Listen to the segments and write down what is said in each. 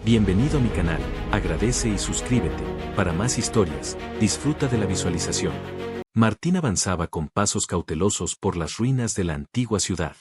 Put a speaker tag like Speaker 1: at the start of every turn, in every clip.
Speaker 1: Bienvenido a mi canal, agradece y suscríbete. Para más historias, disfruta de la visualización. Martín avanzaba con pasos cautelosos por las ruinas de la antigua ciudad.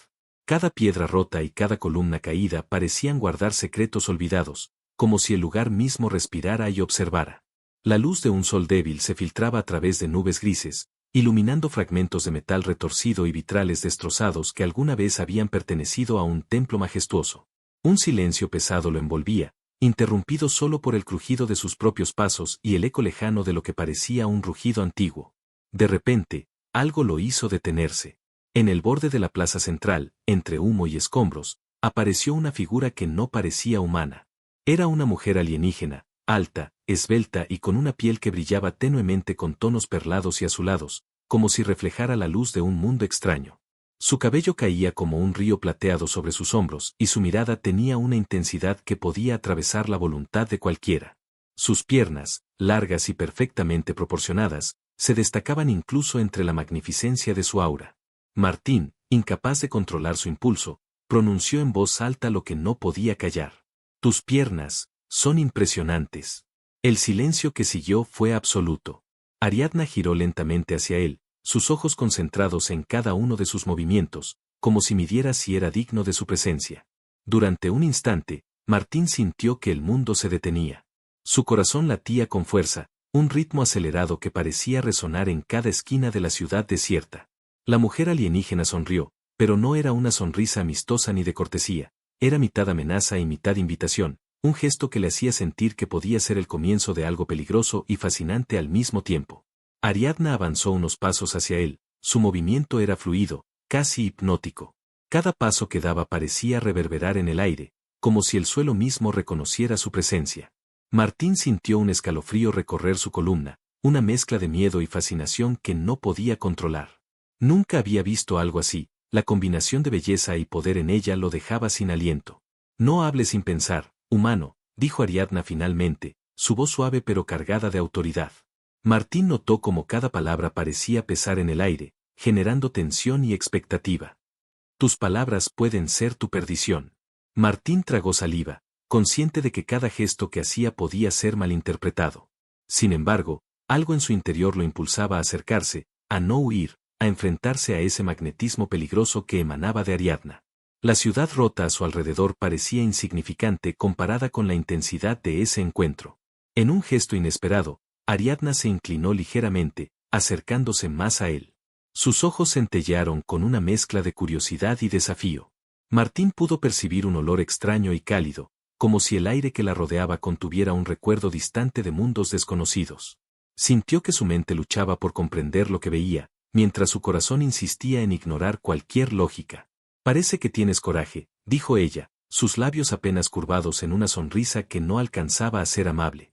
Speaker 1: Cada piedra rota y cada columna caída parecían guardar secretos olvidados, como si el lugar mismo respirara y observara. La luz de un sol débil se filtraba a través de nubes grises, iluminando fragmentos de metal retorcido y vitrales destrozados que alguna vez habían pertenecido a un templo majestuoso. Un silencio pesado lo envolvía, interrumpido solo por el crujido de sus propios pasos y el eco lejano de lo que parecía un rugido antiguo. De repente, algo lo hizo detenerse. En el borde de la plaza central, entre humo y escombros, apareció una figura que no parecía humana. Era una mujer alienígena, alta, esbelta y con una piel que brillaba tenuemente con tonos perlados y azulados, como si reflejara la luz de un mundo extraño. Su cabello caía como un río plateado sobre sus hombros y su mirada tenía una intensidad que podía atravesar la voluntad de cualquiera. Sus piernas, largas y perfectamente proporcionadas, se destacaban incluso entre la magnificencia de su aura. Martín, incapaz de controlar su impulso, pronunció en voz alta lo que no podía callar. «Tus piernas son impresionantes». El silencio que siguió fue absoluto. Ariadna giró lentamente hacia él, sus ojos concentrados en cada uno de sus movimientos, como si midiera si era digno de su presencia. Durante un instante, Martín sintió que el mundo se detenía. Su corazón latía con fuerza, un ritmo acelerado que parecía resonar en cada esquina de la ciudad desierta. La mujer alienígena sonrió, pero no era una sonrisa amistosa ni de cortesía, era mitad amenaza y mitad invitación, un gesto que le hacía sentir que podía ser el comienzo de algo peligroso y fascinante al mismo tiempo. Ariadna avanzó unos pasos hacia él, su movimiento era fluido, casi hipnótico. Cada paso que daba parecía reverberar en el aire, como si el suelo mismo reconociera su presencia. Martín sintió un escalofrío recorrer su columna, una mezcla de miedo y fascinación que no podía controlar. Nunca había visto algo así, la combinación de belleza y poder en ella lo dejaba sin aliento. «No hables sin pensar, humano», dijo Ariadna finalmente, su voz suave pero cargada de autoridad. Martín notó cómo cada palabra parecía pesar en el aire, generando tensión y expectativa. «Tus palabras pueden ser tu perdición». Martín tragó saliva, consciente de que cada gesto que hacía podía ser malinterpretado. Sin embargo, algo en su interior lo impulsaba a acercarse, a no huir, a enfrentarse a ese magnetismo peligroso que emanaba de Ariadna. La ciudad rota a su alrededor parecía insignificante comparada con la intensidad de ese encuentro. En un gesto inesperado, Ariadna se inclinó ligeramente, acercándose más a él. Sus ojos centellearon con una mezcla de curiosidad y desafío. Martín pudo percibir un olor extraño y cálido, como si el aire que la rodeaba contuviera un recuerdo distante de mundos desconocidos. Sintió que su mente luchaba por comprender lo que veía, mientras su corazón insistía en ignorar cualquier lógica. «Parece que tienes coraje», dijo ella, sus labios apenas curvados en una sonrisa que no alcanzaba a ser amable.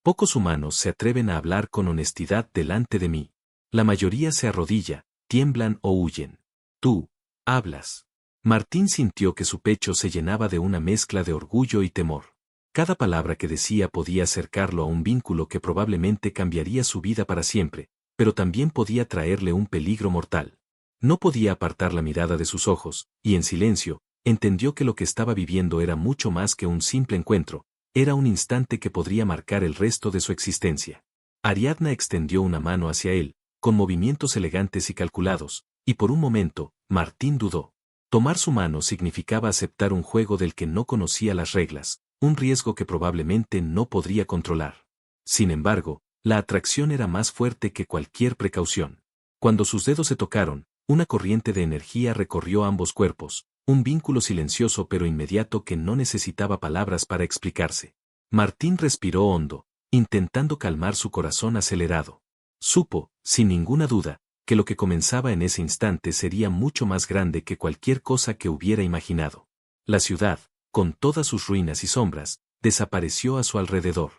Speaker 1: «Pocos humanos se atreven a hablar con honestidad delante de mí. La mayoría se arrodilla, tiemblan o huyen. Tú, hablas». Martín sintió que su pecho se llenaba de una mezcla de orgullo y temor. Cada palabra que decía podía acercarlo a un vínculo que probablemente cambiaría su vida para siempre, pero también podía traerle un peligro mortal. No podía apartar la mirada de sus ojos, y en silencio, entendió que lo que estaba viviendo era mucho más que un simple encuentro, era un instante que podría marcar el resto de su existencia. Ariadna extendió una mano hacia él, con movimientos elegantes y calculados, y por un momento, Martín dudó. Tomar su mano significaba aceptar un juego del que no conocía las reglas, un riesgo que probablemente no podría controlar. Sin embargo, la atracción era más fuerte que cualquier precaución. Cuando sus dedos se tocaron, una corriente de energía recorrió ambos cuerpos, un vínculo silencioso pero inmediato que no necesitaba palabras para explicarse. Martín respiró hondo, intentando calmar su corazón acelerado. Supo, sin ninguna duda, que lo que comenzaba en ese instante sería mucho más grande que cualquier cosa que hubiera imaginado. La ciudad, con todas sus ruinas y sombras, desapareció a su alrededor.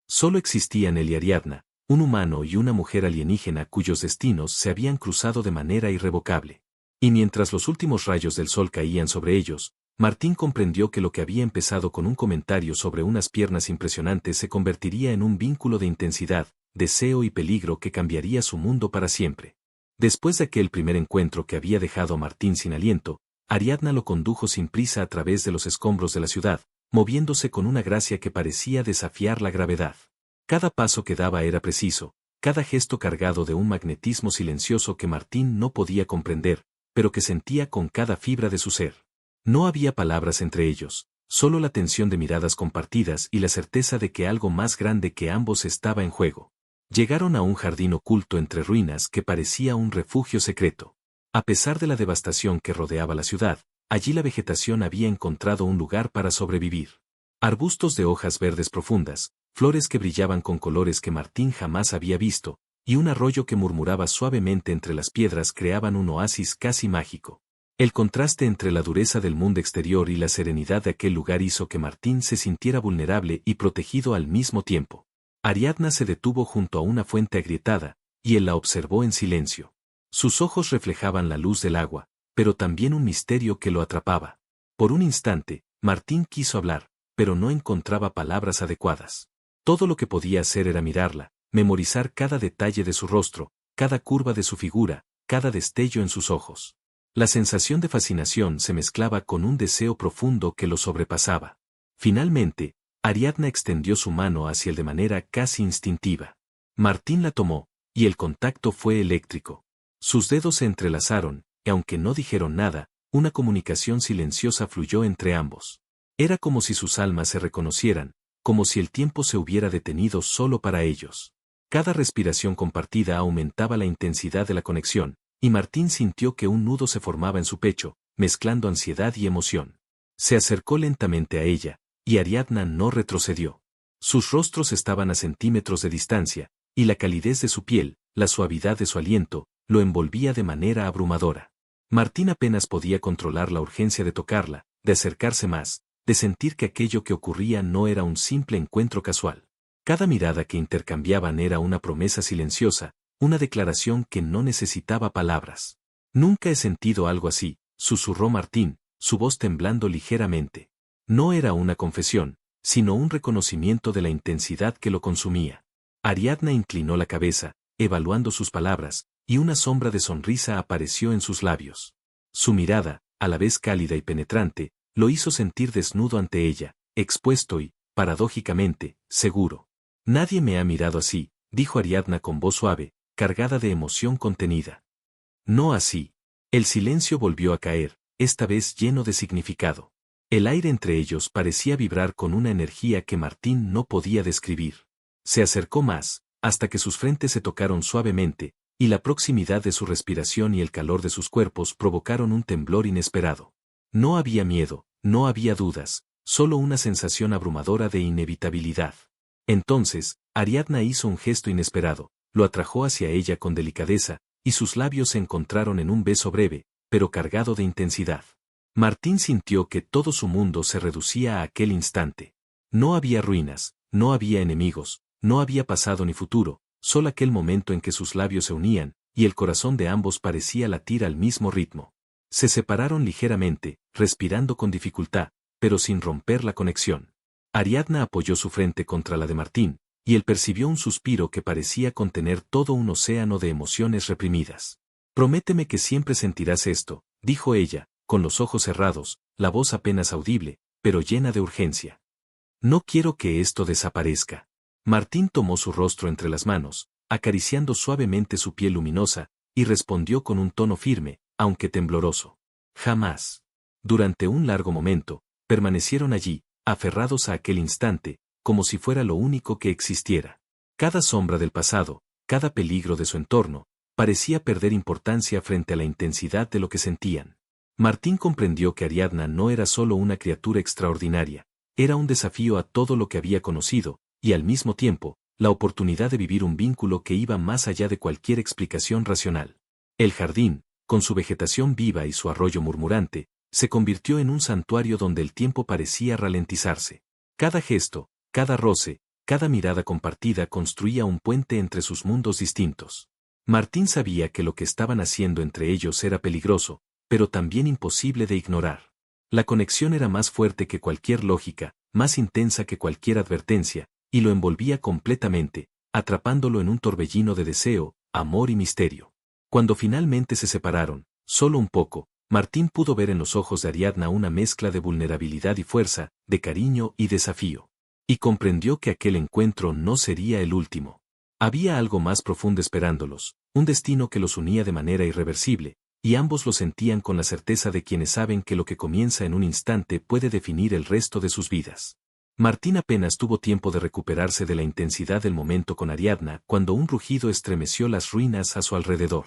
Speaker 1: Solo existían él y Ariadna, un humano y una mujer alienígena cuyos destinos se habían cruzado de manera irrevocable. Y mientras los últimos rayos del sol caían sobre ellos, Martín comprendió que lo que había empezado con un comentario sobre unas piernas impresionantes se convertiría en un vínculo de intensidad, deseo y peligro que cambiaría su mundo para siempre. Después de aquel primer encuentro que había dejado a Martín sin aliento, Ariadna lo condujo sin prisa a través de los escombros de la ciudad, moviéndose con una gracia que parecía desafiar la gravedad. Cada paso que daba era preciso, cada gesto cargado de un magnetismo silencioso que Martín no podía comprender, pero que sentía con cada fibra de su ser. No había palabras entre ellos, solo la tensión de miradas compartidas y la certeza de que algo más grande que ambos estaba en juego. Llegaron a un jardín oculto entre ruinas que parecía un refugio secreto. A pesar de la devastación que rodeaba la ciudad, allí la vegetación había encontrado un lugar para sobrevivir. Arbustos de hojas verdes profundas, flores que brillaban con colores que Martín jamás había visto, y un arroyo que murmuraba suavemente entre las piedras creaban un oasis casi mágico. El contraste entre la dureza del mundo exterior y la serenidad de aquel lugar hizo que Martín se sintiera vulnerable y protegido al mismo tiempo. Ariadna se detuvo junto a una fuente agrietada, y él la observó en silencio. Sus ojos reflejaban la luz del agua, pero también un misterio que lo atrapaba. Por un instante, Martín quiso hablar, pero no encontraba palabras adecuadas. Todo lo que podía hacer era mirarla, memorizar cada detalle de su rostro, cada curva de su figura, cada destello en sus ojos. La sensación de fascinación se mezclaba con un deseo profundo que lo sobrepasaba. Finalmente, Ariadna extendió su mano hacia él de manera casi instintiva. Martín la tomó, y el contacto fue eléctrico. Sus dedos se entrelazaron, y aunque no dijeron nada, una comunicación silenciosa fluyó entre ambos. Era como si sus almas se reconocieran, como si el tiempo se hubiera detenido solo para ellos. Cada respiración compartida aumentaba la intensidad de la conexión, y Martín sintió que un nudo se formaba en su pecho, mezclando ansiedad y emoción. Se acercó lentamente a ella, y Ariadna no retrocedió. Sus rostros estaban a centímetros de distancia, y la calidez de su piel, la suavidad de su aliento, lo envolvía de manera abrumadora. Martín apenas podía controlar la urgencia de tocarla, de acercarse más, de sentir que aquello que ocurría no era un simple encuentro casual. Cada mirada que intercambiaban era una promesa silenciosa, una declaración que no necesitaba palabras. Nunca he sentido algo así, susurró Martín, su voz temblando ligeramente. No era una confesión, sino un reconocimiento de la intensidad que lo consumía. Ariadna inclinó la cabeza, evaluando sus palabras, y una sombra de sonrisa apareció en sus labios. Su mirada, a la vez cálida y penetrante, lo hizo sentir desnudo ante ella, expuesto y, paradójicamente, seguro. Nadie me ha mirado así, dijo Ariadna con voz suave, cargada de emoción contenida. No así. El silencio volvió a caer, esta vez lleno de significado. El aire entre ellos parecía vibrar con una energía que Martín no podía describir. Se acercó más, hasta que sus frentes se tocaron suavemente, y la proximidad de su respiración y el calor de sus cuerpos provocaron un temblor inesperado. No había miedo, no había dudas, solo una sensación abrumadora de inevitabilidad. Entonces, Ariadna hizo un gesto inesperado, lo atrajo hacia ella con delicadeza, y sus labios se encontraron en un beso breve, pero cargado de intensidad. Martín sintió que todo su mundo se reducía a aquel instante. No había ruinas, no había enemigos, no había pasado ni futuro, solo aquel momento en que sus labios se unían, y el corazón de ambos parecía latir al mismo ritmo. Se separaron ligeramente, respirando con dificultad, pero sin romper la conexión. Ariadna apoyó su frente contra la de Martín, y él percibió un suspiro que parecía contener todo un océano de emociones reprimidas. Prométeme que siempre sentirás esto, dijo ella, con los ojos cerrados, la voz apenas audible, pero llena de urgencia. No quiero que esto desaparezca. Martín tomó su rostro entre las manos, acariciando suavemente su piel luminosa, y respondió con un tono firme, aunque tembloroso. Jamás. Durante un largo momento, permanecieron allí, aferrados a aquel instante, como si fuera lo único que existiera. Cada sombra del pasado, cada peligro de su entorno, parecía perder importancia frente a la intensidad de lo que sentían. Martín comprendió que Ariadna no era solo una criatura extraordinaria, era un desafío a todo lo que había conocido, y al mismo tiempo, la oportunidad de vivir un vínculo que iba más allá de cualquier explicación racional. El jardín, con su vegetación viva y su arroyo murmurante, se convirtió en un santuario donde el tiempo parecía ralentizarse. Cada gesto, cada roce, cada mirada compartida construía un puente entre sus mundos distintos. Martín sabía que lo que estaban haciendo entre ellos era peligroso, pero también imposible de ignorar. La conexión era más fuerte que cualquier lógica, más intensa que cualquier advertencia, y lo envolvía completamente, atrapándolo en un torbellino de deseo, amor y misterio. Cuando finalmente se separaron, solo un poco, Martín pudo ver en los ojos de Ariadna una mezcla de vulnerabilidad y fuerza, de cariño y desafío. Y comprendió que aquel encuentro no sería el último. Había algo más profundo esperándolos, un destino que los unía de manera irreversible, y ambos lo sentían con la certeza de quienes saben que lo que comienza en un instante puede definir el resto de sus vidas. Martín apenas tuvo tiempo de recuperarse de la intensidad del momento con Ariadna cuando un rugido estremeció las ruinas a su alrededor.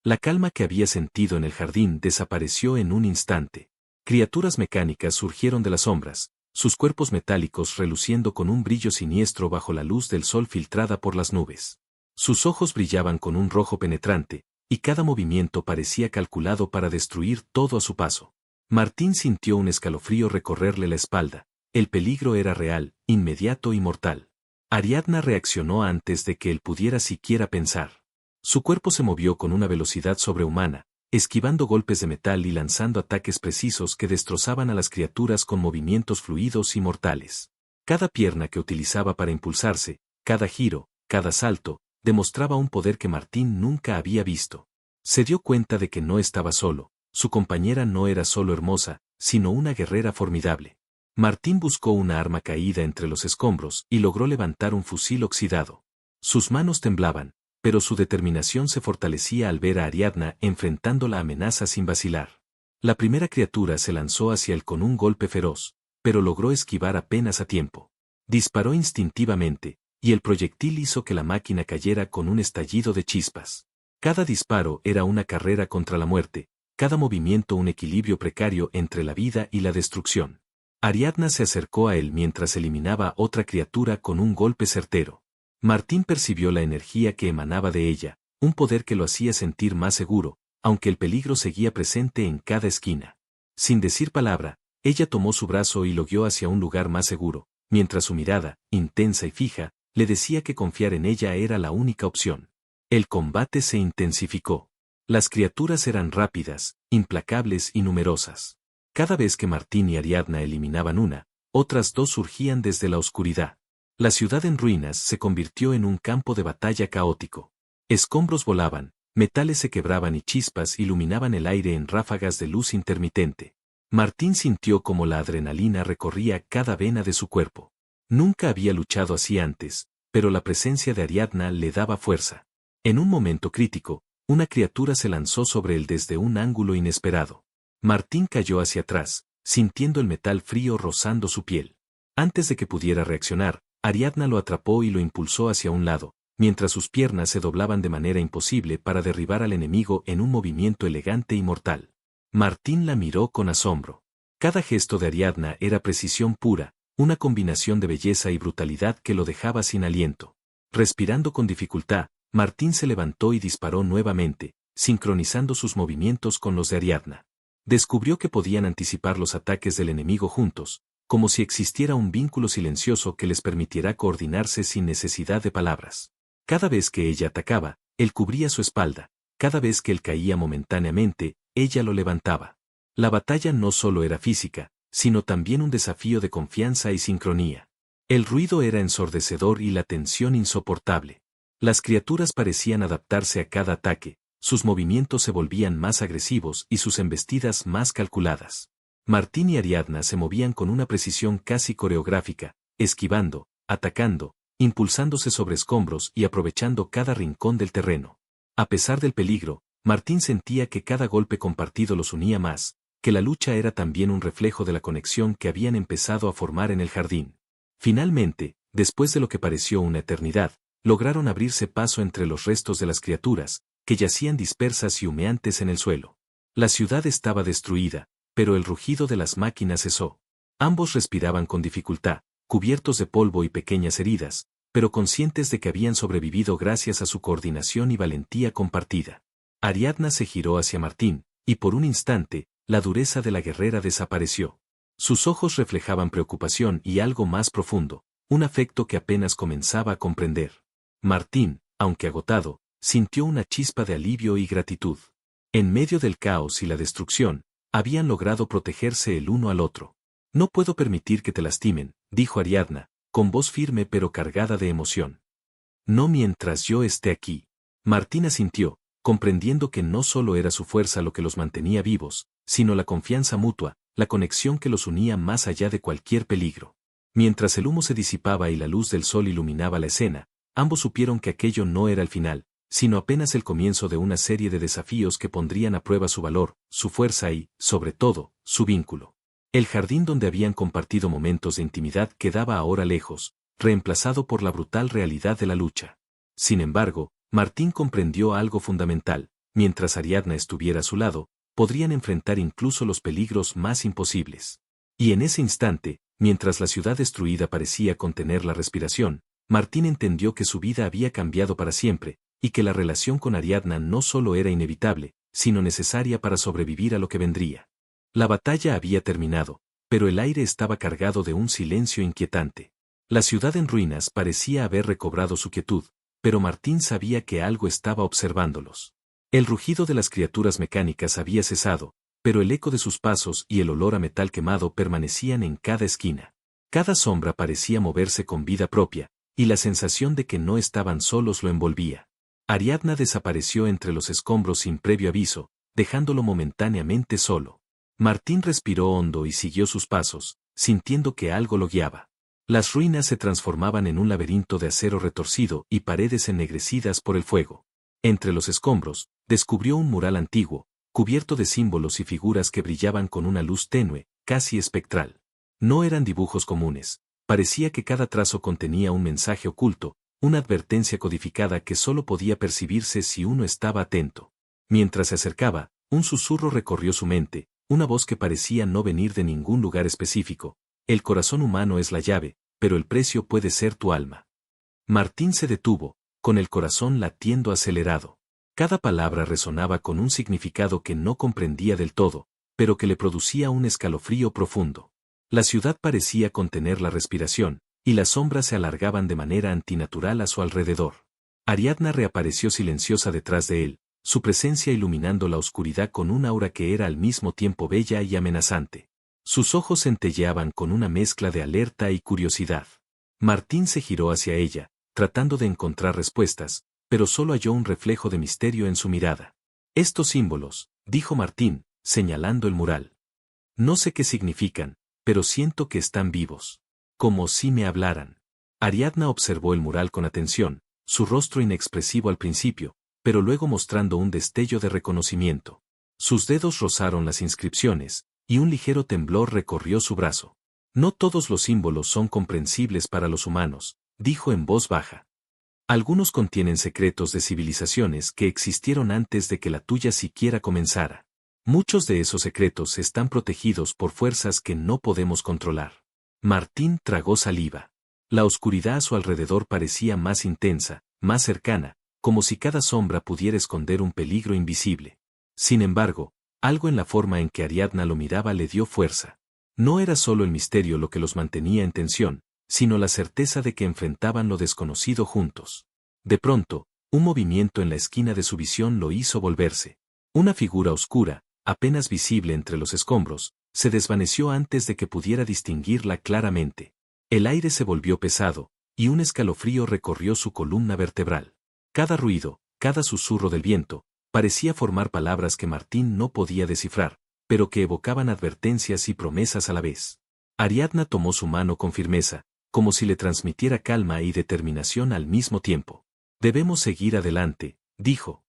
Speaker 1: La calma que había sentido en el jardín desapareció en un instante. Criaturas mecánicas surgieron de las sombras, sus cuerpos metálicos reluciendo con un brillo siniestro bajo la luz del sol filtrada por las nubes. Sus ojos brillaban con un rojo penetrante, y cada movimiento parecía calculado para destruir todo a su paso. Martín sintió un escalofrío recorrerle la espalda. El peligro era real, inmediato y mortal. Ariadna reaccionó antes de que él pudiera siquiera pensar. Su cuerpo se movió con una velocidad sobrehumana, esquivando golpes de metal y lanzando ataques precisos que destrozaban a las criaturas con movimientos fluidos y mortales. Cada pierna que utilizaba para impulsarse, cada giro, cada salto, demostraba un poder que Martín nunca había visto. Se dio cuenta de que no estaba solo, su compañera no era solo hermosa, sino una guerrera formidable. Martín buscó una arma caída entre los escombros y logró levantar un fusil oxidado. Sus manos temblaban, pero su determinación se fortalecía al ver a Ariadna enfrentando la amenaza sin vacilar. La primera criatura se lanzó hacia él con un golpe feroz, pero logró esquivar apenas a tiempo. Disparó instintivamente, y el proyectil hizo que la máquina cayera con un estallido de chispas. Cada disparo era una carrera contra la muerte, cada movimiento un equilibrio precario entre la vida y la destrucción. Ariadna se acercó a él mientras eliminaba otra criatura con un golpe certero. Martín percibió la energía que emanaba de ella, un poder que lo hacía sentir más seguro, aunque el peligro seguía presente en cada esquina. Sin decir palabra, ella tomó su brazo y lo guió hacia un lugar más seguro, mientras su mirada, intensa y fija, le decía que confiar en ella era la única opción. El combate se intensificó. Las criaturas eran rápidas, implacables y numerosas. Cada vez que Martín y Ariadna eliminaban una, otras dos surgían desde la oscuridad. La ciudad en ruinas se convirtió en un campo de batalla caótico. Escombros volaban, metales se quebraban y chispas iluminaban el aire en ráfagas de luz intermitente. Martín sintió como la adrenalina recorría cada vena de su cuerpo. Nunca había luchado así antes, pero la presencia de Ariadna le daba fuerza. En un momento crítico, una criatura se lanzó sobre él desde un ángulo inesperado. Martín cayó hacia atrás, sintiendo el metal frío rozando su piel. Antes de que pudiera reaccionar, Ariadna lo atrapó y lo impulsó hacia un lado, mientras sus piernas se doblaban de manera imposible para derribar al enemigo en un movimiento elegante y mortal. Martín la miró con asombro. Cada gesto de Ariadna era precisión pura, una combinación de belleza y brutalidad que lo dejaba sin aliento. Respirando con dificultad, Martín se levantó y disparó nuevamente, sincronizando sus movimientos con los de Ariadna. Descubrió que podían anticipar los ataques del enemigo juntos, como si existiera un vínculo silencioso que les permitiera coordinarse sin necesidad de palabras. Cada vez que ella atacaba, él cubría su espalda, cada vez que él caía momentáneamente, ella lo levantaba. La batalla no solo era física, sino también un desafío de confianza y sincronía. El ruido era ensordecedor y la tensión insoportable. Las criaturas parecían adaptarse a cada ataque, sus movimientos se volvían más agresivos y sus embestidas más calculadas. Martín y Ariadna se movían con una precisión casi coreográfica, esquivando, atacando, impulsándose sobre escombros y aprovechando cada rincón del terreno. A pesar del peligro, Martín sentía que cada golpe compartido los unía más, que la lucha era también un reflejo de la conexión que habían empezado a formar en el jardín. Finalmente, después de lo que pareció una eternidad, lograron abrirse paso entre los restos de las criaturas, que yacían dispersas y humeantes en el suelo. La ciudad estaba destruida, pero el rugido de las máquinas cesó. Ambos respiraban con dificultad, cubiertos de polvo y pequeñas heridas, pero conscientes de que habían sobrevivido gracias a su coordinación y valentía compartida. Ariadna se giró hacia Martín, y por un instante, la dureza de la guerrera desapareció. Sus ojos reflejaban preocupación y algo más profundo, un afecto que apenas comenzaba a comprender. Martín, aunque agotado, sintió una chispa de alivio y gratitud. En medio del caos y la destrucción, habían logrado protegerse el uno al otro. No puedo permitir que te lastimen, dijo Ariadna, con voz firme pero cargada de emoción. No mientras yo esté aquí. Martín asintió, comprendiendo que no solo era su fuerza lo que los mantenía vivos, sino la confianza mutua, la conexión que los unía más allá de cualquier peligro. Mientras el humo se disipaba y la luz del sol iluminaba la escena, ambos supieron que aquello no era el final, sino apenas el comienzo de una serie de desafíos que pondrían a prueba su valor, su fuerza y, sobre todo, su vínculo. El jardín donde habían compartido momentos de intimidad quedaba ahora lejos, reemplazado por la brutal realidad de la lucha. Sin embargo, Martín comprendió algo fundamental: mientras Ariadna estuviera a su lado, podrían enfrentar incluso los peligros más imposibles. Y en ese instante, mientras la ciudad destruida parecía contener la respiración, Martín entendió que su vida había cambiado para siempre, y que la relación con Ariadna no solo era inevitable, sino necesaria para sobrevivir a lo que vendría. La batalla había terminado, pero el aire estaba cargado de un silencio inquietante. La ciudad en ruinas parecía haber recobrado su quietud, pero Martín sabía que algo estaba observándolos. El rugido de las criaturas mecánicas había cesado, pero el eco de sus pasos y el olor a metal quemado permanecían en cada esquina. Cada sombra parecía moverse con vida propia, y la sensación de que no estaban solos lo envolvía. Ariadna desapareció entre los escombros sin previo aviso, dejándolo momentáneamente solo. Martín respiró hondo y siguió sus pasos, sintiendo que algo lo guiaba. Las ruinas se transformaban en un laberinto de acero retorcido y paredes ennegrecidas por el fuego. Entre los escombros, descubrió un mural antiguo, cubierto de símbolos y figuras que brillaban con una luz tenue, casi espectral. No eran dibujos comunes, parecía que cada trazo contenía un mensaje oculto, una advertencia codificada que solo podía percibirse si uno estaba atento. Mientras se acercaba, un susurro recorrió su mente, una voz que parecía no venir de ningún lugar específico: el corazón humano es la llave, pero el precio puede ser tu alma. Martín se detuvo, con el corazón latiendo acelerado. Cada palabra resonaba con un significado que no comprendía del todo, pero que le producía un escalofrío profundo. La ciudad parecía contener la respiración, y las sombras se alargaban de manera antinatural a su alrededor. Ariadna reapareció silenciosa detrás de él, su presencia iluminando la oscuridad con un aura que era al mismo tiempo bella y amenazante. Sus ojos centelleaban con una mezcla de alerta y curiosidad. Martín se giró hacia ella, tratando de encontrar respuestas, pero solo halló un reflejo de misterio en su mirada. «Estos símbolos», dijo Martín, señalando el mural. «No sé qué significan, pero siento que están vivos. Como si me hablaran». Ariadna observó el mural con atención, su rostro inexpresivo al principio, pero luego mostrando un destello de reconocimiento. Sus dedos rozaron las inscripciones, y un ligero temblor recorrió su brazo. «No todos los símbolos son comprensibles para los humanos», dijo en voz baja. «Algunos contienen secretos de civilizaciones que existieron antes de que la tuya siquiera comenzara. Muchos de esos secretos están protegidos por fuerzas que no podemos controlar». Martín tragó saliva. La oscuridad a su alrededor parecía más intensa, más cercana, como si cada sombra pudiera esconder un peligro invisible. Sin embargo, algo en la forma en que Ariadna lo miraba le dio fuerza. No era solo el misterio lo que los mantenía en tensión, sino la certeza de que enfrentaban lo desconocido juntos. De pronto, un movimiento en la esquina de su visión lo hizo volverse. Una figura oscura, apenas visible entre los escombros, se desvaneció antes de que pudiera distinguirla claramente. El aire se volvió pesado, y un escalofrío recorrió su columna vertebral. Cada ruido, cada susurro del viento, parecía formar palabras que Martín no podía descifrar, pero que evocaban advertencias y promesas a la vez. Ariadna tomó su mano con firmeza, como si le transmitiera calma y determinación al mismo tiempo. «Debemos seguir adelante», dijo.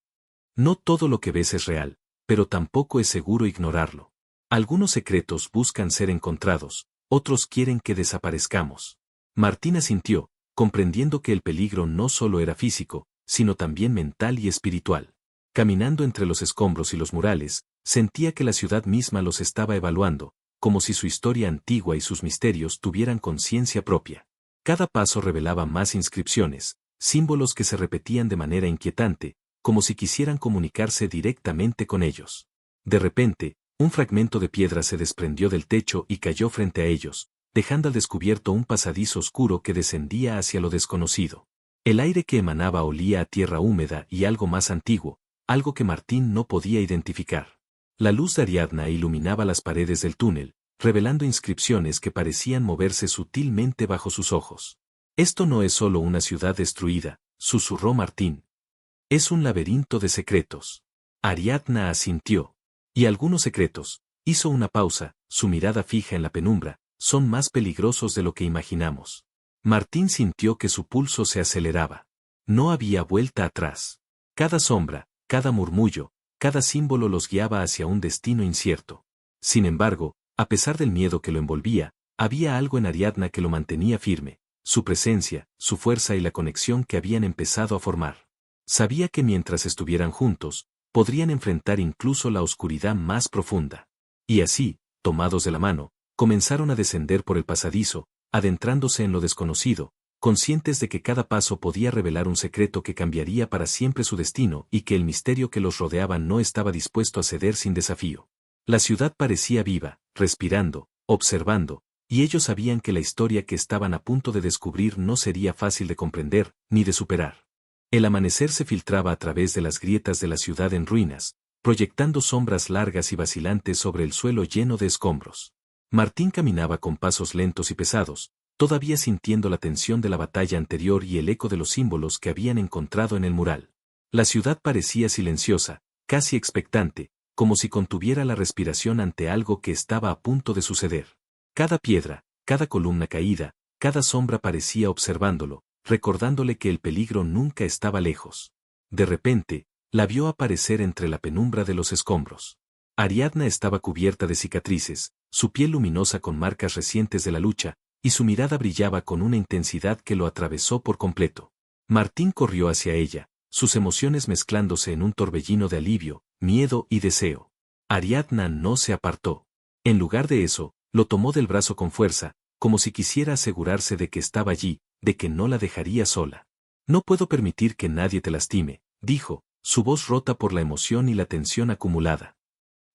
Speaker 1: «No todo lo que ves es real, pero tampoco es seguro ignorarlo. Algunos secretos buscan ser encontrados, otros quieren que desaparezcamos». Martín asintió, comprendiendo que el peligro no solo era físico, sino también mental y espiritual. Caminando entre los escombros y los murales, sentía que la ciudad misma los estaba evaluando, como si su historia antigua y sus misterios tuvieran conciencia propia. Cada paso revelaba más inscripciones, símbolos que se repetían de manera inquietante, como si quisieran comunicarse directamente con ellos. De repente, un fragmento de piedra se desprendió del techo y cayó frente a ellos, dejando al descubierto un pasadizo oscuro que descendía hacia lo desconocido. El aire que emanaba olía a tierra húmeda y algo más antiguo, algo que Martín no podía identificar. La luz de Ariadna iluminaba las paredes del túnel, revelando inscripciones que parecían moverse sutilmente bajo sus ojos. «Esto no es solo una ciudad destruida», susurró Martín. «Es un laberinto de secretos». Ariadna asintió. «Y algunos secretos», Hizo una pausa, su mirada fija en la penumbra. Son más peligrosos de lo que imaginamos. Martín sintió que su pulso se aceleraba. No había vuelta atrás. Cada sombra, cada murmullo, cada símbolo los guiaba hacia un destino incierto. Sin embargo, a pesar del miedo que lo envolvía, había algo en Ariadna que lo mantenía firme, su presencia, su fuerza y la conexión que habían empezado a formar. Sabía que mientras estuvieran juntos, podrían enfrentar incluso la oscuridad más profunda. Y así, tomados de la mano, comenzaron a descender por el pasadizo, adentrándose en lo desconocido, conscientes de que cada paso podía revelar un secreto que cambiaría para siempre su destino y que el misterio que los rodeaba no estaba dispuesto a ceder sin desafío. La ciudad parecía viva, respirando, observando, y ellos sabían que la historia que estaban a punto de descubrir no sería fácil de comprender, ni de superar. El amanecer se filtraba a través de las grietas de la ciudad en ruinas, proyectando sombras largas y vacilantes sobre el suelo lleno de escombros. Martín caminaba con pasos lentos y pesados, todavía sintiendo la tensión de la batalla anterior y el eco de los símbolos que habían encontrado en el mural. La ciudad parecía silenciosa, casi expectante, como si contuviera la respiración ante algo que estaba a punto de suceder. Cada piedra, cada columna caída, cada sombra parecía observándolo, recordándole que el peligro nunca estaba lejos. De repente, la vio aparecer entre la penumbra de los escombros. Ariadna estaba cubierta de cicatrices, su piel luminosa con marcas recientes de la lucha, y su mirada brillaba con una intensidad que lo atravesó por completo. Martín corrió hacia ella, sus emociones mezclándose en un torbellino de alivio, miedo y deseo. Ariadna no se apartó. En lugar de eso, lo tomó del brazo con fuerza, como si quisiera asegurarse de que estaba allí, de que no la dejaría sola. No puedo permitir que nadie te lastime, dijo, su voz rota por la emoción y la tensión acumulada.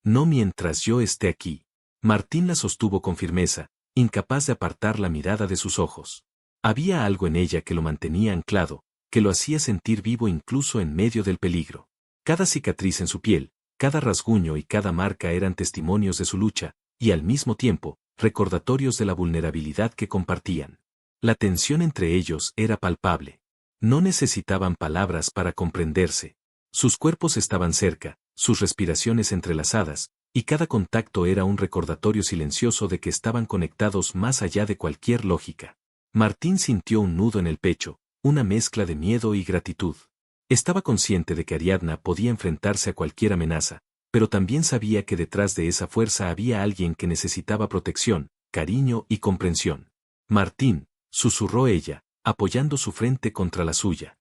Speaker 1: No mientras yo esté aquí. Martín la sostuvo con firmeza, incapaz de apartar la mirada de sus ojos. Había algo en ella que lo mantenía anclado, que lo hacía sentir vivo incluso en medio del peligro. Cada cicatriz en su piel, cada rasguño y cada marca eran testimonios de su lucha, y al mismo tiempo, recordatorios de la vulnerabilidad que compartían. La tensión entre ellos era palpable. No necesitaban palabras para comprenderse. Sus cuerpos estaban cerca, sus respiraciones entrelazadas, y cada contacto era un recordatorio silencioso de que estaban conectados más allá de cualquier lógica. Martín sintió un nudo en el pecho, una mezcla de miedo y gratitud. Estaba consciente de que Ariadna podía enfrentarse a cualquier amenaza, pero también sabía que detrás de esa fuerza había alguien que necesitaba protección, cariño y comprensión. Martín, susurró ella, apoyando su frente contra la suya.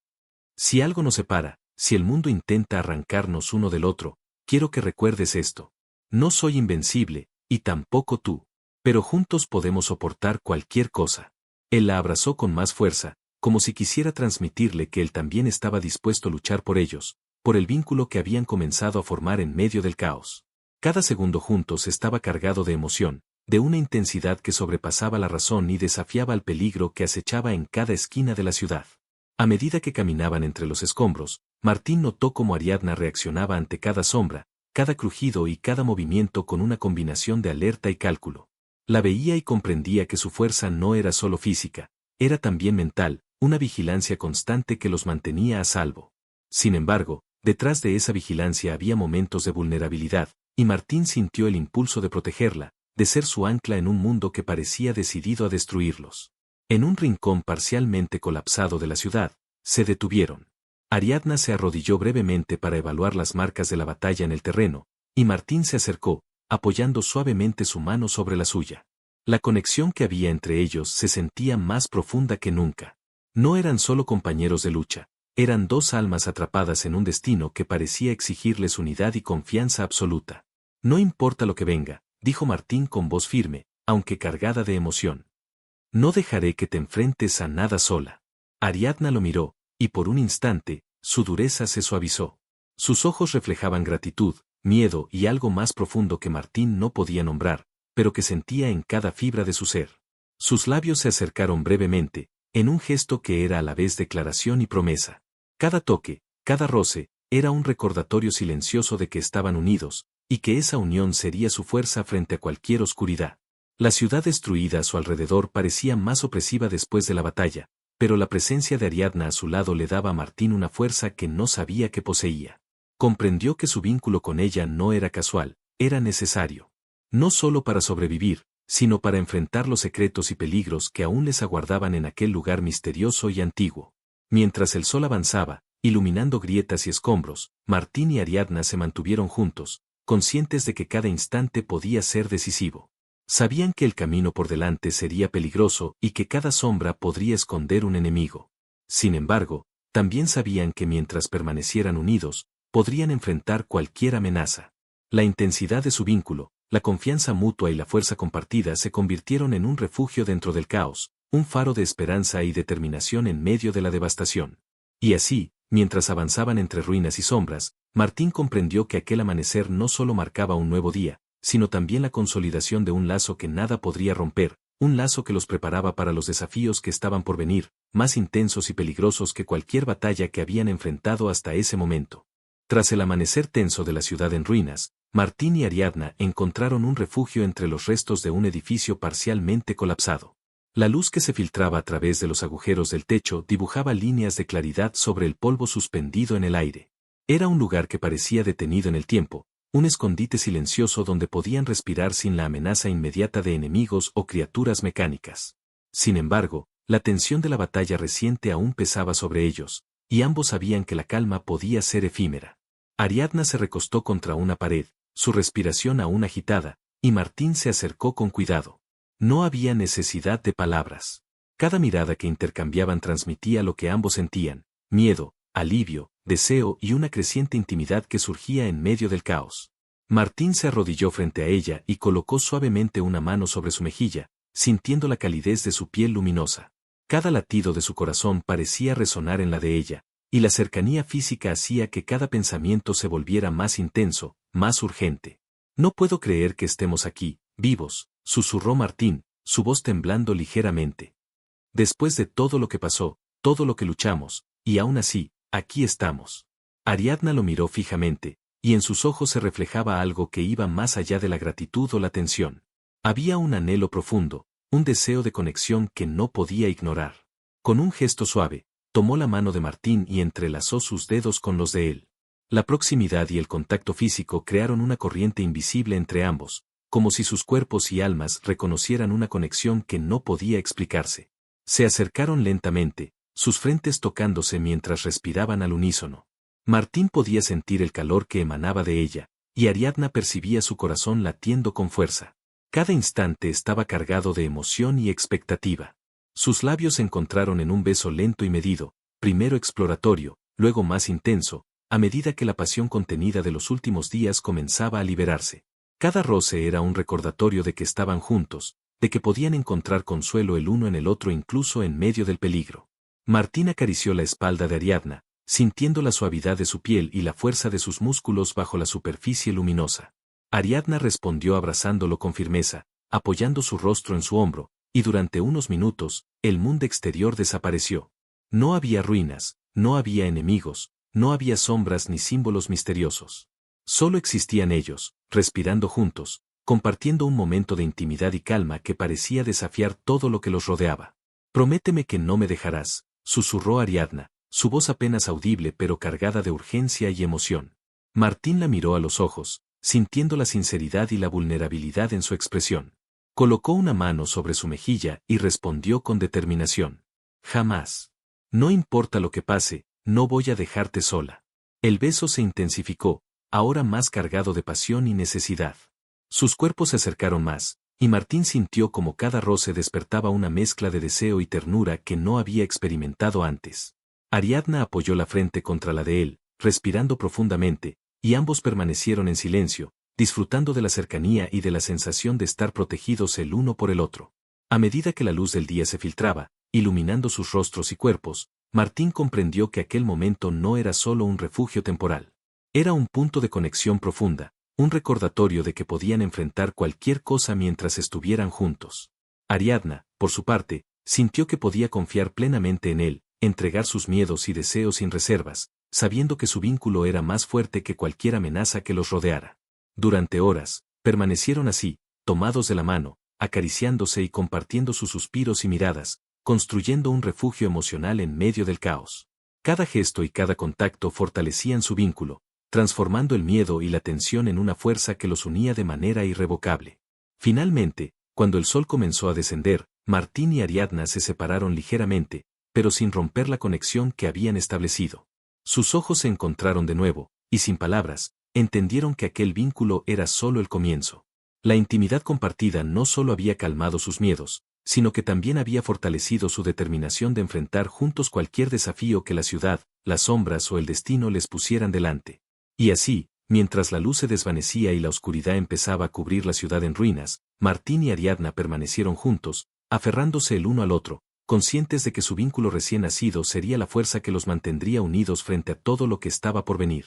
Speaker 1: Si algo nos separa, si el mundo intenta arrancarnos uno del otro, quiero que recuerdes esto. No soy invencible, y tampoco tú. Pero juntos podemos soportar cualquier cosa. Él la abrazó con más fuerza, como si quisiera transmitirle que él también estaba dispuesto a luchar por ellos, por el vínculo que habían comenzado a formar en medio del caos. Cada segundo juntos estaba cargado de emoción, de una intensidad que sobrepasaba la razón y desafiaba al peligro que acechaba en cada esquina de la ciudad. A medida que caminaban entre los escombros, Martín notó cómo Ariadna reaccionaba ante cada sombra, cada crujido y cada movimiento con una combinación de alerta y cálculo. La veía y comprendía que su fuerza no era solo física, era también mental, una vigilancia constante que los mantenía a salvo. Sin embargo, detrás de esa vigilancia había momentos de vulnerabilidad, y Martín sintió el impulso de protegerla, de ser su ancla en un mundo que parecía decidido a destruirlos. En un rincón parcialmente colapsado de la ciudad, se detuvieron. Ariadna se arrodilló brevemente para evaluar las marcas de la batalla en el terreno, y Martín se acercó, apoyando suavemente su mano sobre la suya. La conexión que había entre ellos se sentía más profunda que nunca. No eran solo compañeros de lucha, eran dos almas atrapadas en un destino que parecía exigirles unidad y confianza absoluta. No importa lo que venga, dijo Martín con voz firme, aunque cargada de emoción. No dejaré que te enfrentes a nada sola. Ariadna lo miró, y por un instante, su dureza se suavizó. Sus ojos reflejaban gratitud, miedo y algo más profundo que Martín no podía nombrar, pero que sentía en cada fibra de su ser. Sus labios se acercaron brevemente, en un gesto que era a la vez declaración y promesa. Cada toque, cada roce, era un recordatorio silencioso de que estaban unidos, y que esa unión sería su fuerza frente a cualquier oscuridad. La ciudad destruida a su alrededor parecía más opresiva después de la batalla, pero la presencia de Ariadna a su lado le daba a Martín una fuerza que no sabía que poseía. Comprendió que su vínculo con ella no era casual, era necesario. No solo para sobrevivir, sino para enfrentar los secretos y peligros que aún les aguardaban en aquel lugar misterioso y antiguo. Mientras el sol avanzaba, iluminando grietas y escombros, Martín y Ariadna se mantuvieron juntos, conscientes de que cada instante podía ser decisivo. Sabían que el camino por delante sería peligroso y que cada sombra podría esconder un enemigo. Sin embargo, también sabían que mientras permanecieran unidos, podrían enfrentar cualquier amenaza. La intensidad de su vínculo, la confianza mutua y la fuerza compartida se convirtieron en un refugio dentro del caos, un faro de esperanza y determinación en medio de la devastación. Y así, mientras avanzaban entre ruinas y sombras, Martín comprendió que aquel amanecer no solo marcaba un nuevo día, sino también la consolidación de un lazo que nada podría romper, un lazo que los preparaba para los desafíos que estaban por venir, más intensos y peligrosos que cualquier batalla que habían enfrentado hasta ese momento. Tras el amanecer tenso de la ciudad en ruinas, Martín y Ariadna encontraron un refugio entre los restos de un edificio parcialmente colapsado. La luz que se filtraba a través de los agujeros del techo dibujaba líneas de claridad sobre el polvo suspendido en el aire. Era un lugar que parecía detenido en el tiempo, un escondite silencioso donde podían respirar sin la amenaza inmediata de enemigos o criaturas mecánicas. Sin embargo, la tensión de la batalla reciente aún pesaba sobre ellos, y ambos sabían que la calma podía ser efímera. Ariadna se recostó contra una pared, su respiración aún agitada, y Martín se acercó con cuidado. No había necesidad de palabras. Cada mirada que intercambiaban transmitía lo que ambos sentían: miedo, alivio, deseo y una creciente intimidad que surgía en medio del caos. Martín se arrodilló frente a ella y colocó suavemente una mano sobre su mejilla, sintiendo la calidez de su piel luminosa. Cada latido de su corazón parecía resonar en la de ella, y la cercanía física hacía que cada pensamiento se volviera más intenso, más urgente. «No puedo creer que estemos aquí, vivos», susurró Martín, su voz temblando ligeramente. «Después de todo lo que pasó, todo lo que luchamos, y aún así, aquí estamos». Ariadna lo miró fijamente, y en sus ojos se reflejaba algo que iba más allá de la gratitud o la tensión. Había un anhelo profundo, un deseo de conexión que no podía ignorar. Con un gesto suave, tomó la mano de Martín y entrelazó sus dedos con los de él. La proximidad y el contacto físico crearon una corriente invisible entre ambos, como si sus cuerpos y almas reconocieran una conexión que no podía explicarse. Se acercaron lentamente, sus frentes tocándose mientras respiraban al unísono. Martín podía sentir el calor que emanaba de ella, y Ariadna percibía su corazón latiendo con fuerza. Cada instante estaba cargado de emoción y expectativa. Sus labios se encontraron en un beso lento y medido, primero exploratorio, luego más intenso, a medida que la pasión contenida de los últimos días comenzaba a liberarse. Cada roce era un recordatorio de que estaban juntos, de que podían encontrar consuelo el uno en el otro incluso en medio del peligro. Martín acarició la espalda de Ariadna, sintiendo la suavidad de su piel y la fuerza de sus músculos bajo la superficie luminosa. Ariadna respondió abrazándolo con firmeza, apoyando su rostro en su hombro, y durante unos minutos, el mundo exterior desapareció. No había ruinas, no había enemigos, no había sombras ni símbolos misteriosos. Solo existían ellos, respirando juntos, compartiendo un momento de intimidad y calma que parecía desafiar todo lo que los rodeaba. «Prométeme que no me dejarás», susurró Ariadna, su voz apenas audible pero cargada de urgencia y emoción. Martín la miró a los ojos, sintiendo la sinceridad y la vulnerabilidad en su expresión. Colocó una mano sobre su mejilla y respondió con determinación: «Jamás. No importa lo que pase, no voy a dejarte sola». El beso se intensificó, ahora más cargado de pasión y necesidad. Sus cuerpos se acercaron más, y Martín sintió como cada roce despertaba una mezcla de deseo y ternura que no había experimentado antes. Ariadna apoyó la frente contra la de él, respirando profundamente, y ambos permanecieron en silencio, disfrutando de la cercanía y de la sensación de estar protegidos el uno por el otro. A medida que la luz del día se filtraba, iluminando sus rostros y cuerpos, Martín comprendió que aquel momento no era solo un refugio temporal. Era un punto de conexión profunda, un recordatorio de que podían enfrentar cualquier cosa mientras estuvieran juntos. Ariadna, por su parte, sintió que podía confiar plenamente en él, entregar sus miedos y deseos sin reservas, sabiendo que su vínculo era más fuerte que cualquier amenaza que los rodeara. Durante horas, permanecieron así, tomados de la mano, acariciándose y compartiendo sus suspiros y miradas, construyendo un refugio emocional en medio del caos. Cada gesto y cada contacto fortalecían su vínculo, transformando el miedo y la tensión en una fuerza que los unía de manera irrevocable. Finalmente, cuando el sol comenzó a descender, Martín y Ariadna se separaron ligeramente, pero sin romper la conexión que habían establecido. Sus ojos se encontraron de nuevo, y sin palabras, entendieron que aquel vínculo era solo el comienzo. La intimidad compartida no solo había calmado sus miedos, sino que también había fortalecido su determinación de enfrentar juntos cualquier desafío que la ciudad, las sombras o el destino les pusieran delante. Y así, mientras la luz se desvanecía y la oscuridad empezaba a cubrir la ciudad en ruinas, Martín y Ariadna permanecieron juntos, aferrándose el uno al otro, conscientes de que su vínculo recién nacido sería la fuerza que los mantendría unidos frente a todo lo que estaba por venir.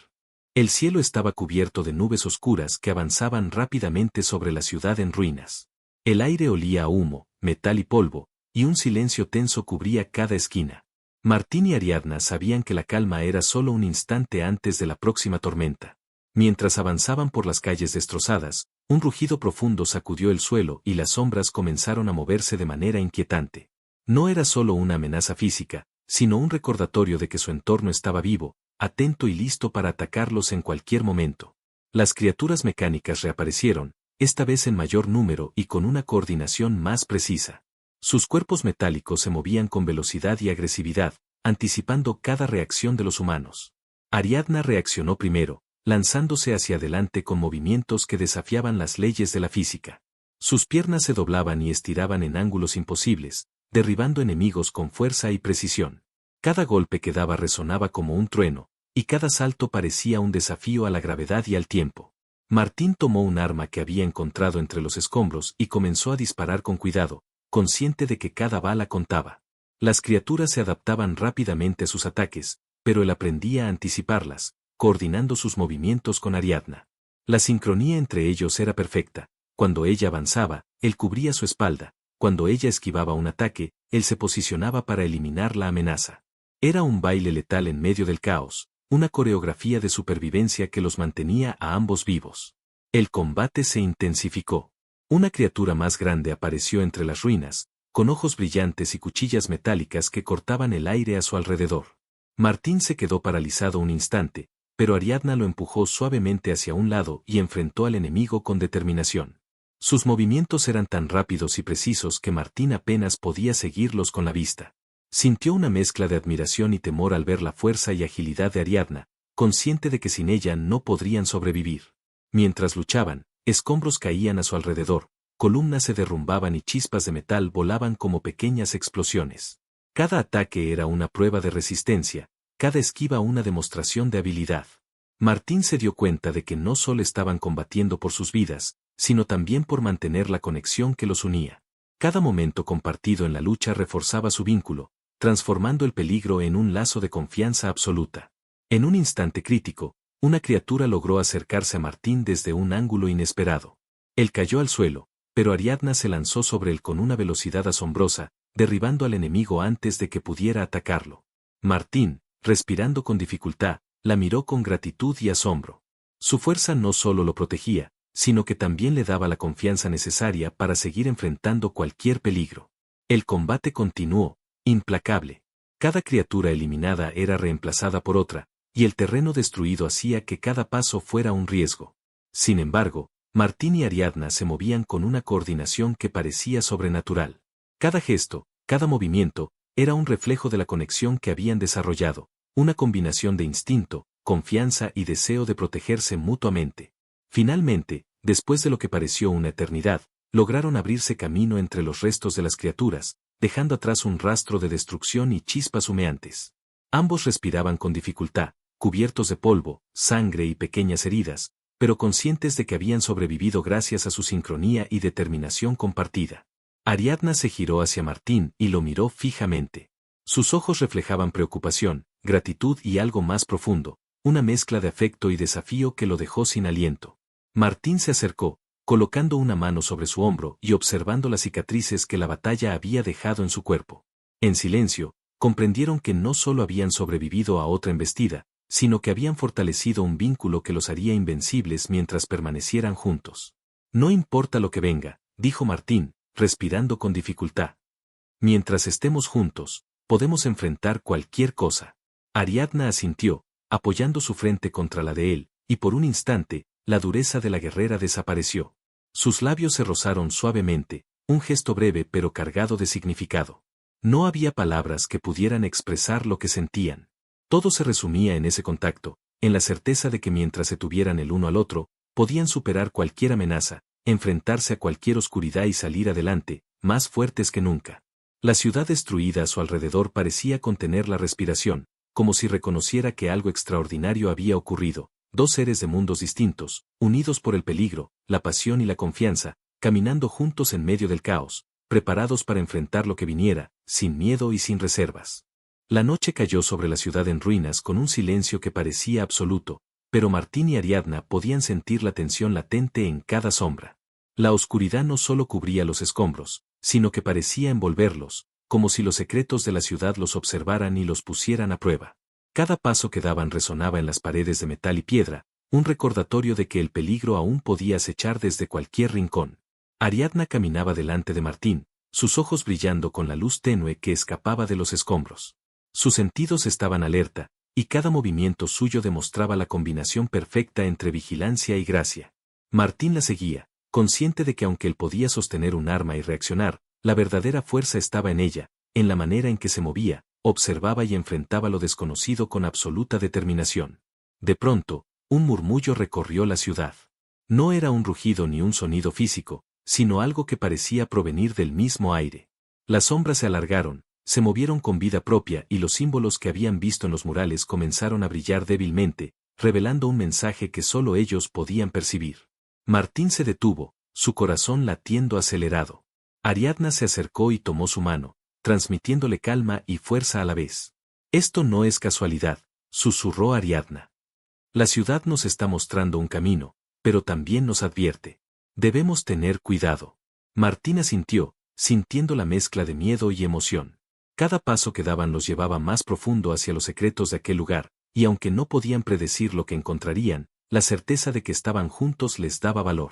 Speaker 1: El cielo estaba cubierto de nubes oscuras que avanzaban rápidamente sobre la ciudad en ruinas. El aire olía a humo, metal y polvo, y un silencio tenso cubría cada esquina. Martín y Ariadna sabían que la calma era solo un instante antes de la próxima tormenta. Mientras avanzaban por las calles destrozadas, un rugido profundo sacudió el suelo y las sombras comenzaron a moverse de manera inquietante. No era solo una amenaza física, sino un recordatorio de que su entorno estaba vivo, atento y listo para atacarlos en cualquier momento. Las criaturas mecánicas reaparecieron, esta vez en mayor número y con una coordinación más precisa. Sus cuerpos metálicos se movían con velocidad y agresividad, anticipando cada reacción de los humanos. Ariadna reaccionó primero, lanzándose hacia adelante con movimientos que desafiaban las leyes de la física. Sus piernas se doblaban y estiraban en ángulos imposibles, derribando enemigos con fuerza y precisión. Cada golpe que daba resonaba como un trueno, y cada salto parecía un desafío a la gravedad y al tiempo. Martín tomó un arma que había encontrado entre los escombros y comenzó a disparar con cuidado, consciente de que cada bala contaba. Las criaturas se adaptaban rápidamente a sus ataques, pero él aprendía a anticiparlas, coordinando sus movimientos con Ariadna. La sincronía entre ellos era perfecta. Cuando ella avanzaba, él cubría su espalda. Cuando ella esquivaba un ataque, él se posicionaba para eliminar la amenaza. Era un baile letal en medio del caos, una coreografía de supervivencia que los mantenía a ambos vivos. El combate se intensificó. Una criatura más grande apareció entre las ruinas, con ojos brillantes y cuchillas metálicas que cortaban el aire a su alrededor. Martín se quedó paralizado un instante, pero Ariadna lo empujó suavemente hacia un lado y enfrentó al enemigo con determinación. Sus movimientos eran tan rápidos y precisos que Martín apenas podía seguirlos con la vista. Sintió una mezcla de admiración y temor al ver la fuerza y agilidad de Ariadna, consciente de que sin ella no podrían sobrevivir. Mientras luchaban, escombros caían a su alrededor, columnas se derrumbaban y chispas de metal volaban como pequeñas explosiones. Cada ataque era una prueba de resistencia, cada esquiva una demostración de habilidad. Martín se dio cuenta de que no solo estaban combatiendo por sus vidas, sino también por mantener la conexión que los unía. Cada momento compartido en la lucha reforzaba su vínculo, transformando el peligro en un lazo de confianza absoluta. En un instante crítico, una criatura logró acercarse a Martín desde un ángulo inesperado. Él cayó al suelo, pero Ariadna se lanzó sobre él con una velocidad asombrosa, derribando al enemigo antes de que pudiera atacarlo. Martín, respirando con dificultad, la miró con gratitud y asombro. Su fuerza no solo lo protegía, sino que también le daba la confianza necesaria para seguir enfrentando cualquier peligro. El combate continuó, implacable. Cada criatura eliminada era reemplazada por otra, y el terreno destruido hacía que cada paso fuera un riesgo. Sin embargo, Martín y Ariadna se movían con una coordinación que parecía sobrenatural. Cada gesto, cada movimiento, era un reflejo de la conexión que habían desarrollado, una combinación de instinto, confianza y deseo de protegerse mutuamente. Finalmente, después de lo que pareció una eternidad, lograron abrirse camino entre los restos de las criaturas, dejando atrás un rastro de destrucción y chispas humeantes. Ambos respiraban con dificultad, cubiertos de polvo, sangre y pequeñas heridas, pero conscientes de que habían sobrevivido gracias a su sincronía y determinación compartida. Ariadna se giró hacia Martín y lo miró fijamente. Sus ojos reflejaban preocupación, gratitud y algo más profundo, una mezcla de afecto y desafío que lo dejó sin aliento. Martín se acercó, colocando una mano sobre su hombro y observando las cicatrices que la batalla había dejado en su cuerpo. En silencio, comprendieron que no solo habían sobrevivido a otra embestida, sino que habían fortalecido un vínculo que los haría invencibles mientras permanecieran juntos. No importa lo que venga, dijo Martín, respirando con dificultad. Mientras estemos juntos, podemos enfrentar cualquier cosa. Ariadna asintió, apoyando su frente contra la de él, y por un instante, la dureza de la guerrera desapareció. Sus labios se rozaron suavemente, un gesto breve pero cargado de significado. No había palabras que pudieran expresar lo que sentían. Todo se resumía en ese contacto, en la certeza de que mientras se tuvieran el uno al otro, podían superar cualquier amenaza, enfrentarse a cualquier oscuridad y salir adelante, más fuertes que nunca. La ciudad destruida a su alrededor parecía contener la respiración, como si reconociera que algo extraordinario había ocurrido. Dos seres de mundos distintos, unidos por el peligro, la pasión y la confianza, caminando juntos en medio del caos, preparados para enfrentar lo que viniera, sin miedo y sin reservas. La noche cayó sobre la ciudad en ruinas con un silencio que parecía absoluto, pero Martín y Ariadna podían sentir la tensión latente en cada sombra. La oscuridad no solo cubría los escombros, sino que parecía envolverlos, como si los secretos de la ciudad los observaran y los pusieran a prueba. Cada paso que daban resonaba en las paredes de metal y piedra, un recordatorio de que el peligro aún podía acechar desde cualquier rincón. Ariadna caminaba delante de Martín, sus ojos brillando con la luz tenue que escapaba de los escombros. Sus sentidos estaban alerta, y cada movimiento suyo demostraba la combinación perfecta entre vigilancia y gracia. Martín la seguía, consciente de que aunque él podía sostener un arma y reaccionar, la verdadera fuerza estaba en ella, en la manera en que se movía, observaba y enfrentaba lo desconocido con absoluta determinación. De pronto, un murmullo recorrió la ciudad. No era un rugido ni un sonido físico, sino algo que parecía provenir del mismo aire. Las sombras se alargaron, se movieron con vida propia y los símbolos que habían visto en los murales comenzaron a brillar débilmente, revelando un mensaje que solo ellos podían percibir. Martín se detuvo, su corazón latiendo acelerado. Ariadna se acercó y tomó su mano, transmitiéndole calma y fuerza a la vez. «Esto no es casualidad», susurró Ariadna. «La ciudad nos está mostrando un camino, pero también nos advierte. Debemos tener cuidado». Martín asintió, sintiendo la mezcla de miedo y emoción. Cada paso que daban los llevaba más profundo hacia los secretos de aquel lugar, y aunque no podían predecir lo que encontrarían, la certeza de que estaban juntos les daba valor.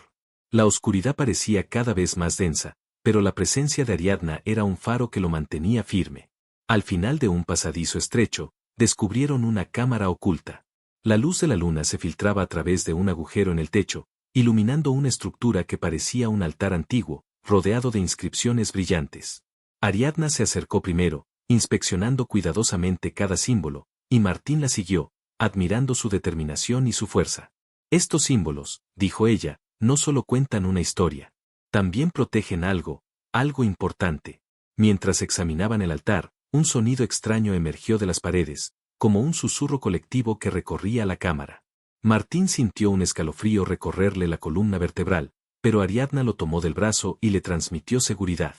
Speaker 1: La oscuridad parecía cada vez más densa, pero la presencia de Ariadna era un faro que lo mantenía firme. Al final de un pasadizo estrecho, descubrieron una cámara oculta. La luz de la luna se filtraba a través de un agujero en el techo, iluminando una estructura que parecía un altar antiguo, rodeado de inscripciones brillantes. Ariadna se acercó primero, inspeccionando cuidadosamente cada símbolo, y Martín la siguió, admirando su determinación y su fuerza. «Estos símbolos», dijo ella, «no solo cuentan una historia. También protegen algo importante». Mientras examinaban el altar, un sonido extraño emergió de las paredes, como un susurro colectivo que recorría la cámara. Martín sintió un escalofrío recorrerle la columna vertebral, pero Ariadna lo tomó del brazo y le transmitió seguridad.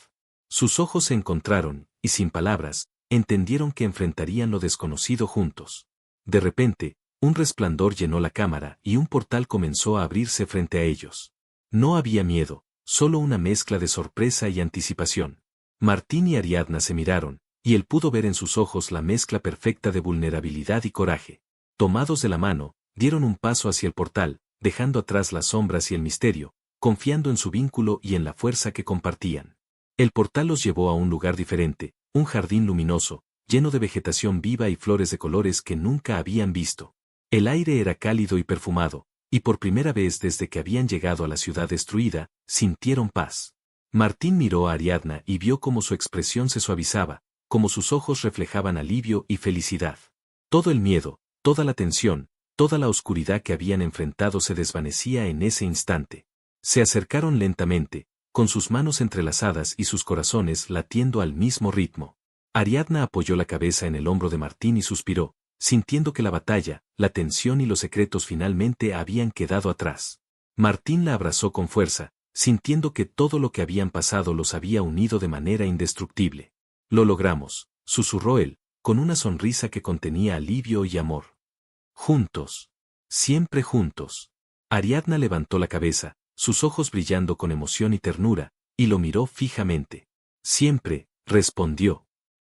Speaker 1: Sus ojos se encontraron, y sin palabras, entendieron que enfrentarían lo desconocido juntos. De repente, un resplandor llenó la cámara y un portal comenzó a abrirse frente a ellos. No había miedo, solo una mezcla de sorpresa y anticipación. Martín y Ariadna se miraron, y él pudo ver en sus ojos la mezcla perfecta de vulnerabilidad y coraje. Tomados de la mano, dieron un paso hacia el portal, dejando atrás las sombras y el misterio, confiando en su vínculo y en la fuerza que compartían. El portal los llevó a un lugar diferente, un jardín luminoso, lleno de vegetación viva y flores de colores que nunca habían visto. El aire era cálido y perfumado, y por primera vez desde que habían llegado a la ciudad destruida, sintieron paz. Martín miró a Ariadna y vio cómo su expresión se suavizaba, cómo sus ojos reflejaban alivio y felicidad. Todo el miedo, toda la tensión, toda la oscuridad que habían enfrentado se desvanecía en ese instante. Se acercaron lentamente, con sus manos entrelazadas y sus corazones latiendo al mismo ritmo. Ariadna apoyó la cabeza en el hombro de Martín y suspiró, sintiendo que la batalla, la tensión y los secretos finalmente habían quedado atrás. Martín la abrazó con fuerza, sintiendo que todo lo que habían pasado los había unido de manera indestructible. «Lo logramos», susurró él, con una sonrisa que contenía alivio y amor. «Juntos. Siempre juntos». Ariadna levantó la cabeza, sus ojos brillando con emoción y ternura, y lo miró fijamente. «Siempre», respondió.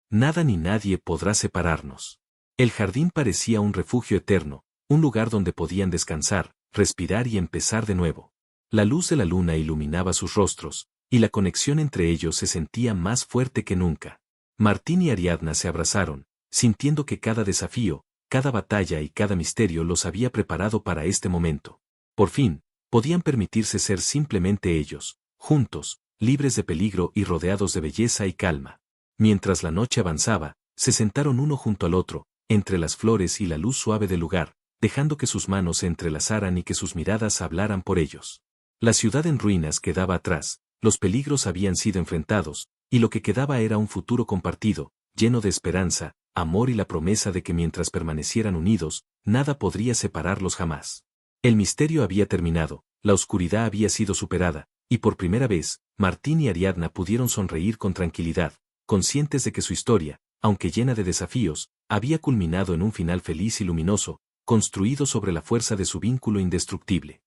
Speaker 1: «Nada ni nadie podrá separarnos». El jardín parecía un refugio eterno, un lugar donde podían descansar, respirar y empezar de nuevo. La luz de la luna iluminaba sus rostros, y la conexión entre ellos se sentía más fuerte que nunca. Martín y Ariadna se abrazaron, sintiendo que cada desafío, cada batalla y cada misterio los había preparado para este momento. Por fin, podían permitirse ser simplemente ellos, juntos, libres de peligro y rodeados de belleza y calma. Mientras la noche avanzaba, se sentaron uno junto al otro, entre las flores y la luz suave del lugar, dejando que sus manos se entrelazaran y que sus miradas hablaran por ellos. La ciudad en ruinas quedaba atrás, los peligros habían sido enfrentados, y lo que quedaba era un futuro compartido, lleno de esperanza, amor y la promesa de que mientras permanecieran unidos, nada podría separarlos jamás. El misterio había terminado, la oscuridad había sido superada, y por primera vez, Martín y Ariadna pudieron sonreír con tranquilidad, conscientes de que su historia, aunque llena de desafíos, había culminado en un final feliz y luminoso, construido sobre la fuerza de su vínculo indestructible.